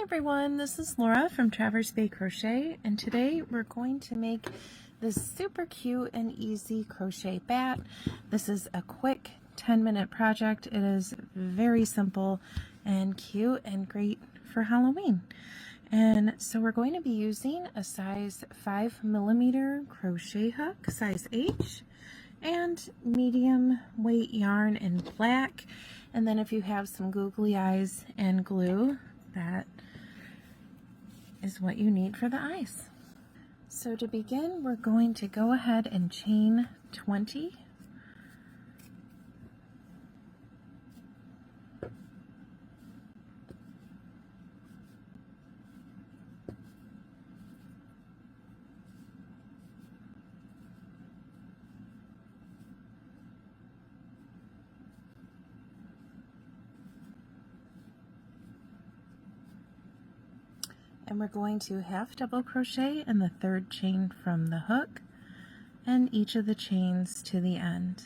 everyone, this is Laura from Traverse Bay Crochet, and today we're going to make this super cute and easy crochet bat. This is a quick 10-minute project. It is very simple and cute and great for Halloween. And so we're going to be using a size 5mm crochet hook, size H, and medium weight yarn in black. And then if you have some googly eyes and glue, that is what you need for the eyes. So to begin, we're going to go ahead and chain 20. And we're going to half double crochet in the third chain from the hook and each of the chains to the end.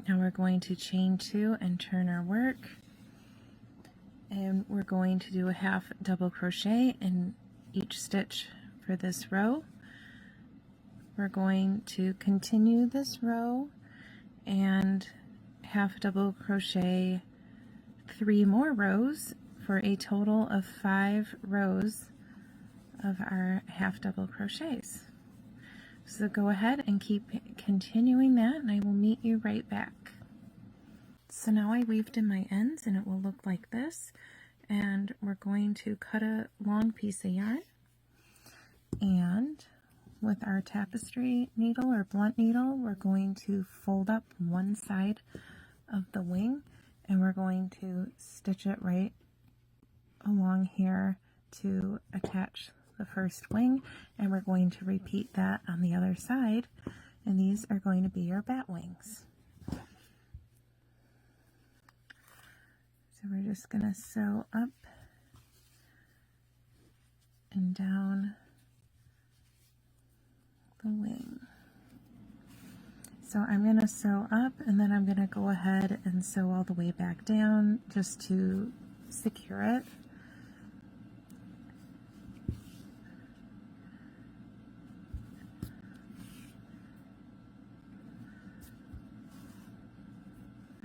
Now we're going to chain 2 and turn our work, and we're going to do a half double crochet in each stitch for this row. We're going to continue this row and half double crochet 3 more rows for a total of 5 rows of our half double crochets. So go ahead and keep continuing that, and I will meet you right back. So now I weaved in my ends, and it will look like this. And we're going to cut a long piece of yarn, and with our tapestry needle or blunt needle, we're going to fold up one side of the wing, and we're going to stitch it right along here to attach the first wing, and we're going to repeat that on the other side, and these are going to be your bat wings. So we're just going to sew up and down the wing. So I'm going to sew up, and then I'm going to go ahead and sew all the way back down just to secure it.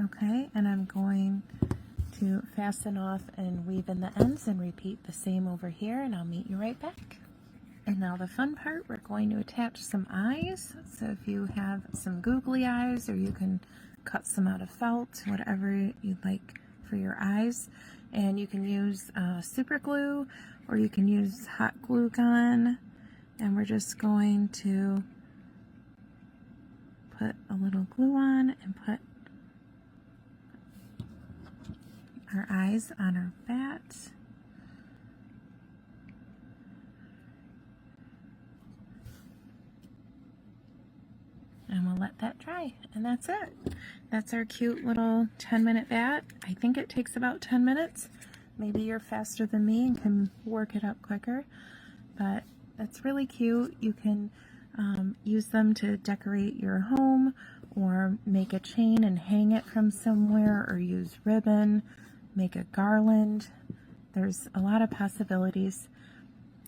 Okay, and I'm going to fasten off and weave in the ends and repeat the same over here, and I'll meet you right back. And now the fun part, we're going to attach some eyes. So if you have some googly eyes, or you can cut some out of felt, whatever you'd like for your eyes. And you can use super glue, or you can use hot glue gun. And we're just going to put a little glue on and put our eyes on our bat. And we'll let that dry, and that's it. That's our cute little 10-minute bat. I think it takes about 10 minutes. Maybe you're faster than me and can work it up quicker, but that's really cute. You can use them to decorate your home, or make a chain and hang it from somewhere, or use ribbon, make a garland. There's a lot of possibilities.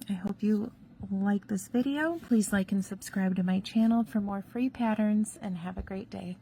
I hope you like this video. Please like and subscribe to my channel for more free patterns, and have a great day.